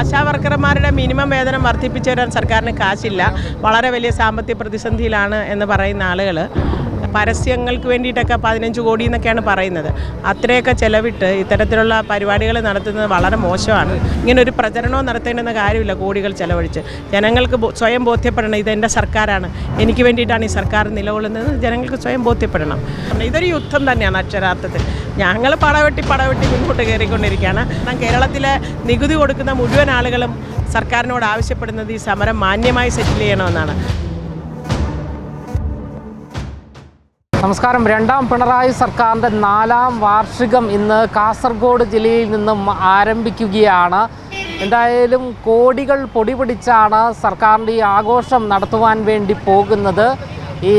ആശാവർക്കർമാരുടെ minimum വേതനം വർദ്ധിപ്പിച്ചു തരാൻ സർക്കാരിന് കാശില്ല, വളരെ വലിയ സാമ്പത്തിക പ്രതിസന്ധിയിലാണ് എന്ന് പറയുന്ന ആളുകൾ പരസ്യങ്ങൾക്ക് വേണ്ടിയിട്ടൊക്കെ 15 കോടി എന്നൊക്കെയാണ് പറയുന്നത്. അത്രയൊക്കെ ചിലവിട്ട് ഇത്തരത്തിലുള്ള പരിപാടികൾ നടത്തുന്നത് വളരെ മോശമാണ്. ഇങ്ങനൊരു പ്രചരണവും നടത്തേണ്ടുന്ന കാര്യമില്ല. കോടികൾ ചിലവഴിച്ച് ജനങ്ങൾക്ക് സ്വയം ബോധ്യപ്പെടണം, ഇതെൻ്റെ സർക്കാരാണ്, എനിക്ക് വേണ്ടിയിട്ടാണ് ഈ സർക്കാർ നിലകൊള്ളുന്നത്, ജനങ്ങൾക്ക് സ്വയം ബോധ്യപ്പെടണം. ഇതൊരു യുദ്ധം തന്നെയാണ് അക്ഷരാർത്ഥത്തിൽ. ഞങ്ങൾ പടവെട്ടി മുൻപോട്ട് കയറിക്കൊണ്ടിരിക്കുകയാണ്. കേരളത്തിലെ നികുതി കൊടുക്കുന്ന മുഴുവൻ ആളുകളും സർക്കാരിനോട് ആവശ്യപ്പെടുന്നത് ഈ സമരം മാന്യമായി സെറ്റിൽ ചെയ്യണമെന്നാണ്. നമസ്കാരം. രണ്ടാം പിണറായി സർക്കാരിൻ്റെ 4ാം വാർഷികം ഇന്ന് കാസർഗോഡ് ജില്ലയിൽ നിന്നും ആരംഭിക്കുകയാണ്. എന്തായാലും കോടികൾ പൊടിപിടിച്ചാണ് സർക്കാരിൻ്റെ ഈ ആഘോഷം നടത്തുവാൻ വേണ്ടി പോകുന്നത്. ഈ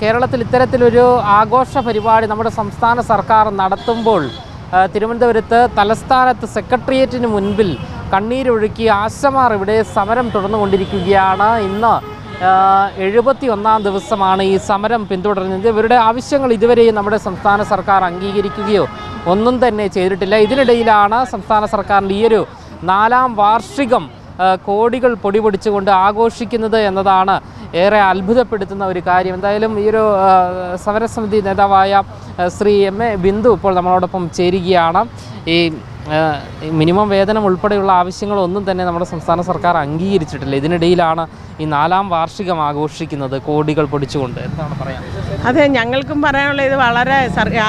കേരളത്തിൽ ഇത്തരത്തിലൊരു ആഘോഷ പരിപാടി നമ്മുടെ സംസ്ഥാന സർക്കാർ നടത്തുമ്പോൾ തിരുവനന്തപുരത്ത് തലസ്ഥാനത്ത് സെക്രട്ടേറിയറ്റിന് മുൻപിൽ കണ്ണീരൊഴുക്കി ആശമാർ ഇവിടെ സമരം തുടർന്നുകൊണ്ടിരിക്കുകയാണ്. ഇന്ന് 71ാം ദിവസമാണ് ഈ സമരം പിന്തുടരുന്നത്. ഇവരുടെ ആവശ്യങ്ങൾ ഇതുവരെയും നമ്മുടെ സംസ്ഥാന സർക്കാർ അംഗീകരിക്കുകയോ ഒന്നും തന്നെ ചെയ്തിട്ടില്ല. ഇതിനിടയിലാണ് സംസ്ഥാന സർക്കാരിൻ്റെ ഈ ഒരു 4ാം വാർഷികം കോടികൾ പൊടിപൊടിച്ചുകൊണ്ട് ആഘോഷിക്കുന്നത് എന്നതാണ് ഏറെ അത്ഭുതപ്പെടുത്തുന്ന ഒരു കാര്യം. എന്തായാലും ഈ ഒരു സമരസമിതി നേതാവായ ശ്രീ എം.എ. ബിന്ദു ഇപ്പോൾ നമ്മളോടൊപ്പം ചേരുകയാണ്. ഈ മിനിമം വേതനം ഉൾപ്പെടെയുള്ള ആവശ്യങ്ങളൊന്നും തന്നെ നമ്മുടെ സംസ്ഥാന സർക്കാർ അംഗീകരിച്ചിട്ടില്ല. ഇതിനിടയിലാണ് ഈ 4ാം വാർഷികം ആഘോഷിക്കുന്നത് കോടികൾ പൊടിച്ചുകൊണ്ട്. എന്താണ് പറയാൻ? അതെ, ഞങ്ങൾക്കും പറയാനുള്ള ഇത് വളരെ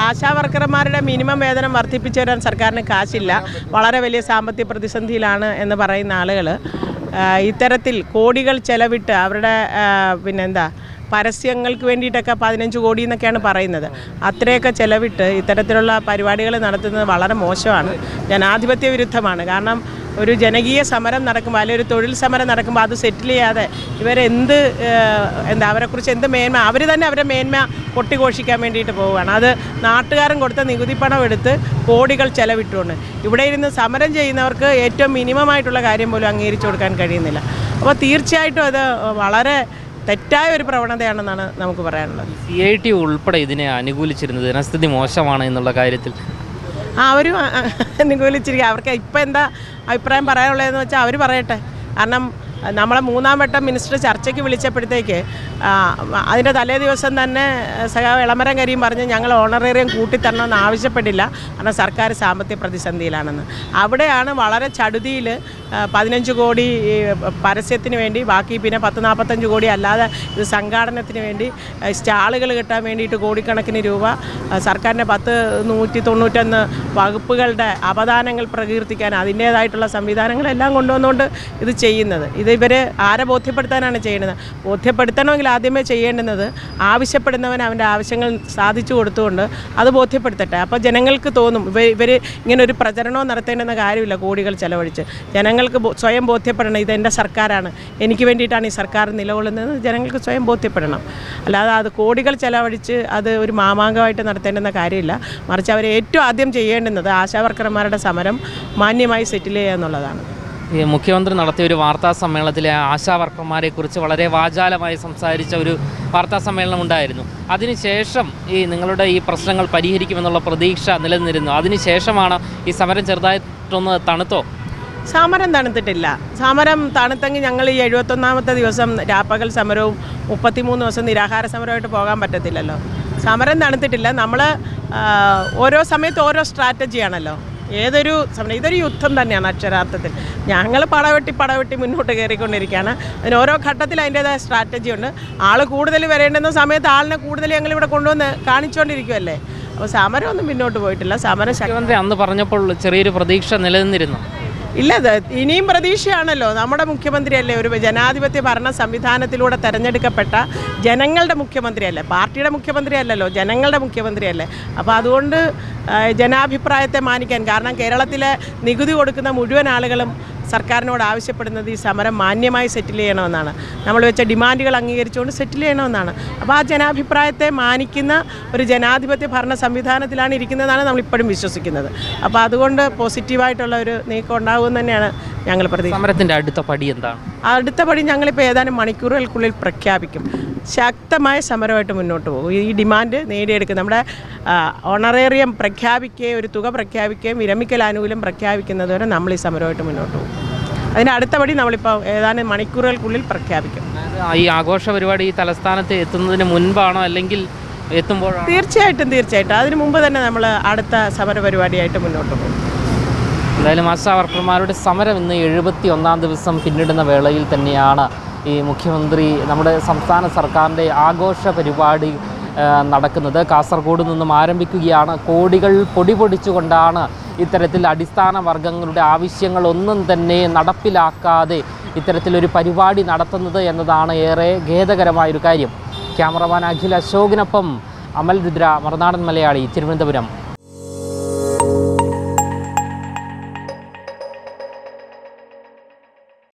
ആശാവർക്കർമാരുടെ മിനിമം വേതനം വർദ്ധിപ്പിച്ചു തരാൻ സർക്കാരിന് കാശില്ല, വളരെ വലിയ സാമ്പത്തിക പ്രതിസന്ധിയിലാണ് എന്ന് പറയുന്ന ആളുകൾ ഇത്തരത്തിൽ കോടികൾ ചെലവിട്ട് അവരുടെ പരസ്യങ്ങൾക്ക് വേണ്ടിയിട്ടൊക്കെ 15 കോടി എന്നൊക്കെയാണ് പറയുന്നത്. അത്രയൊക്കെ ചിലവിട്ട് ഇത്തരത്തിലുള്ള പരിപാടികൾ നടത്തുന്നത് വളരെ മോശമാണ്, ജനാധിപത്യ വിരുദ്ധമാണ്. കാരണം ഒരു ജനകീയ സമരം നടക്കുമ്പോൾ അല്ലെങ്കിൽ ഒരു തൊഴിൽ സമരം നടക്കുമ്പോൾ അത് സെറ്റിൽ ചെയ്യാതെ അവരെക്കുറിച്ച് എന്ത് മേന്മ, അവർ തന്നെ അവരുടെ മേന്മ കൊട്ടിഘോഷിക്കാൻ വേണ്ടിയിട്ട് പോവുകയാണ്. അത് നാട്ടുകാരൻ കൊടുത്ത നികുതി പണം എടുത്ത് കോടികൾ ചെലവിട്ടുകൊണ്ട് ഇവിടെ ഇരുന്ന് സമരം ചെയ്യുന്നവർക്ക് ഏറ്റവും മിനിമമായിട്ടുള്ള കാര്യം പോലും അംഗീകരിച്ചു കൊടുക്കാൻ കഴിയുന്നില്ല. അപ്പോൾ തീർച്ചയായിട്ടും അത് വളരെ തെറ്റായ ഒരു പ്രവണതയാണെന്നാണ് നമുക്ക് പറയാനുള്ളത്. CIT ഉൾപ്പെടെ ഇതിനെ അനുകൂലിച്ചിരുന്നത് ജനസ്ഥിതി മോശമാണ് എന്നുള്ള കാര്യത്തിൽ അവരും അനുകൂലിച്ചിരിക്കുക. അവർക്ക് ഇപ്പം എന്താ അഭിപ്രായം പറയാനുള്ളതെന്ന് വെച്ചാൽ അവർ പറയട്ടെ. കാരണം നമ്മളെ 3ാം വട്ടം മിനിസ്റ്റർ ചർച്ചയ്ക്ക് വിളിച്ചപ്പോഴത്തേക്ക് അതിൻ്റെ തലേ ദിവസം തന്നെ സഖാവ് എളമരം കരീം പറഞ്ഞ് ഞങ്ങൾ ഓണറേറിയം കൂട്ടിത്തരണമെന്ന് ആവശ്യപ്പെട്ടില്ല, കാരണം സർക്കാർ സാമ്പത്തിക പ്രതിസന്ധിയിലാണെന്ന്. അവിടെയാണ് വളരെ ചടുതിയിൽ 15 കോടി പരസ്യത്തിന് വേണ്ടി, ബാക്കി പിന്നെ 10-45 കോടി അല്ലാതെ ഇത് സംഘാടനത്തിന് വേണ്ടി സ്റ്റാളുകൾ കിട്ടാൻ വേണ്ടിയിട്ട് കോടിക്കണക്കിന് രൂപ സർക്കാരിൻ്റെ 191 വകുപ്പുകളുടെ അപദാനങ്ങൾ പ്രകീർത്തിക്കാൻ അതിൻ്റേതായിട്ടുള്ള സംവിധാനങ്ങളെല്ലാം കൊണ്ടുവന്നുകൊണ്ട് ഇത് ചെയ്യുന്നത്. ഇത് ഇവർ ആരെ ബോധ്യപ്പെടുത്താനാണ് ചെയ്യുന്നത്? ബോധ്യപ്പെടുത്തണമെങ്കിൽ ആദ്യമേ ചെയ്യേണ്ടുന്നത് ആവശ്യപ്പെടുന്നവൻ അവൻ്റെ ആവശ്യങ്ങൾ സാധിച്ചു കൊടുത്തുകൊണ്ട് അത് ബോധ്യപ്പെടുത്തട്ടെ. അപ്പോൾ ജനങ്ങൾക്ക് തോന്നും ഇവർ ഇങ്ങനൊരു പ്രചരണവും നടത്തേണ്ടുന്ന കാര്യമില്ല. കോടികൾ ചിലവഴിച്ച് ജനങ്ങൾക്ക് സ്വയം ബോധ്യപ്പെടണം, ഇതെൻ്റെ സർക്കാരാണ്, എനിക്ക് വേണ്ടിയിട്ടാണ് ഈ സർക്കാർ നിലകൊള്ളുന്നത്, ജനങ്ങൾക്ക് സ്വയം ബോധ്യപ്പെടണം. അല്ലാതെ അത് കോടികൾ ചിലവഴിച്ച് അത് ഒരു മാമാങ്കമായിട്ട് നടത്തേണ്ടുന്ന കാര്യമില്ല. മറിച്ച് അവർ ഏറ്റവും ആദ്യം ചെയ്യേണ്ടുന്നത് ആശാവർക്കർമാരുടെ സമരം മാന്യമായി സെറ്റിൽ ചെയ്യുക എന്നുള്ളതാണ്. മുഖ്യമന്ത്രി നടത്തിയ ഒരു വാർത്താ സമ്മേളനത്തിലെ ആശാവർക്കർമാരെക്കുറിച്ച് വളരെ വാചാലമായി സംസാരിച്ച ഒരു വാർത്താ സമ്മേളനം ഉണ്ടായിരുന്നു. അതിനുശേഷം ഈ നിങ്ങളുടെ ഈ പ്രശ്നങ്ങൾ പരിഹരിക്കുമെന്നുള്ള പ്രതീക്ഷ നിലനിന്നിരുന്നു. അതിനുശേഷമാണ് ഈ സമരം ചെറുതായിട്ടൊന്ന് തണുത്തോ? സമരം തണുത്തിട്ടില്ല. സമരം തണുത്തെങ്കിൽ ഞങ്ങൾ ഈ 71ാമത്തെ ദിവസം രാപ്പകൽ സമരവും 33 ദിവസം നിരാഹാര സമരമായിട്ട് പോകാൻ പറ്റത്തില്ലല്ലോ. സമരം തണുത്തിട്ടില്ല. നമ്മൾ ഓരോ സമയത്ത് ഓരോ സ്ട്രാറ്റജിയാണല്ലോ. ഏതൊരു സമരം ഇതൊരു യുദ്ധം തന്നെയാണ് അക്ഷരാർത്ഥത്തിൽ. ഞങ്ങൾ പടവെട്ടി മുന്നോട്ട് കയറിക്കൊണ്ടിരിക്കുകയാണ്. അതിന് ഓരോ ഘട്ടത്തിൽ അതിൻ്റേതായ സ്ട്രാറ്റജി ഉണ്ട്. ആൾ കൂടുതൽ വരേണ്ടുന്ന സമയത്ത് ആളിനെ കൂടുതൽ ഞങ്ങളിവിടെ കൊണ്ടുവന്ന് കാണിച്ചുകൊണ്ടിരിക്കുമല്ലേ. അപ്പോൾ സമരമൊന്നും മുന്നോട്ട് പോയിട്ടില്ല. സമരം അന്ന് പറഞ്ഞപ്പോൾ ചെറിയൊരു പ്രതീക്ഷ നിലനിന്നിരുന്നു. ഇല്ല, ഇനിയും പ്രതീക്ഷയാണല്ലോ. നമ്മുടെ മുഖ്യമന്ത്രിയല്ലേ, ഒരു ജനാധിപത്യ ഭരണ സംവിധാനത്തിലൂടെ തിരഞ്ഞെടുക്കപ്പെട്ട ജനങ്ങളുടെ മുഖ്യമന്ത്രിയല്ലേ, പാർട്ടിയുടെ മുഖ്യമന്ത്രിയല്ലല്ലോ, ജനങ്ങളുടെ മുഖ്യമന്ത്രിയല്ലേ. അപ്പോൾ അതുകൊണ്ട് ജനാഭിപ്രായത്തെ മാനിക്കാൻ, കാരണം കേരളത്തിലെ നികുതി കൊടുക്കുന്ന മുഴുവൻ ആളുകളും സർക്കാരിനോട് ആവശ്യപ്പെടുന്നത് ഈ സമരം മാന്യമായി സെറ്റിൽ ചെയ്യണമെന്നാണ്. നമ്മൾ വെച്ച ഡിമാൻഡുകൾ അംഗീകരിച്ചുകൊണ്ട് സെറ്റിൽ ചെയ്യണമെന്നാണ്. അപ്പോൾ ആ ജനാഭിപ്രായത്തെ മാനിക്കുന്ന ഒരു ജനാധിപത്യ ഭരണ സംവിധാനത്തിലാണ് ഇരിക്കുന്നതെന്നാണ് നമ്മളിപ്പോഴും വിശ്വസിക്കുന്നത്. അപ്പോൾ അതുകൊണ്ട് പോസിറ്റീവായിട്ടുള്ള ഒരു നീക്കം ഉണ്ടാകുമെന്ന് തന്നെയാണ് ഞങ്ങൾ പ്രതീക്ഷിക്കുന്നത്. സമരത്തിൻ്റെ അടുത്ത പടി എന്താണ്? അടുത്ത പടി ഞങ്ങളിപ്പോൾ ഏതാനും മണിക്കൂറുകൾക്കുള്ളിൽ പ്രഖ്യാപിക്കും. ശക്തമായ സമരമായിട്ട് മുന്നോട്ട് പോകും. ഈ ഡിമാൻഡ് നേടിയെടുക്കും. നമ്മുടെ ഓണറേറിയം പ്രഖ്യാപിക്കുകയും ഒരു തുക പ്രഖ്യാപിക്കുകയും വിരമിക്കൽ ആനുകൂല്യം പ്രഖ്യാപിക്കുന്നതുവരെ നമ്മൾ ഈ സമരമായിട്ട് മുന്നോട്ട് പോകും. അതിന് അടുത്തപടി നമ്മളിപ്പോൾ ഏതാനും മണിക്കൂറുകൾക്കുള്ളിൽ പ്രഖ്യാപിക്കും. ഈ ആഘോഷ പരിപാടി ഈ തലസ്ഥാനത്ത് എത്തുന്നതിന് മുൻപാണോ അല്ലെങ്കിൽ എത്തുമ്പോഴാണോ? തീർച്ചയായിട്ടും അതിന് മുമ്പ് തന്നെ നമ്മൾ അടുത്ത സമര പരിപാടിയായിട്ട് മുന്നോട്ട് പോകും. എന്തായാലും ആശാ വർക്കർമാരുടെ സമരം ഇന്ന് 71-ാം ദിവസം പിന്നിടുന്ന വേളയിൽ തന്നെയാണ് ഈ മുഖ്യമന്ത്രി നമ്മുടെ സംസ്ഥാന സർക്കാരിൻ്റെ ആഘോഷ പരിപാടി നടക്കുന്നത്. കാസർഗോഡ് നിന്നും ആരംഭിക്കുകയാണ്. കോടികൾ പൊടിപൊടിച്ചുകൊണ്ടാണ് ഇത്തരത്തിൽ അടിസ്ഥാന വർഗങ്ങളുടെ ആവശ്യങ്ങളൊന്നും തന്നെ നടപ്പിലാക്കാതെ ഇത്തരത്തിലൊരു പരിപാടി നടത്തുന്നത് എന്നതാണ് ഏറെ ഖേദകരമായൊരു കാര്യം. ക്യാമറമാൻ അഖിൽ അശോകിനൊപ്പം അമൽ രുദ്ര, മറുനാടൻ മലയാളി, തിരുവനന്തപുരം.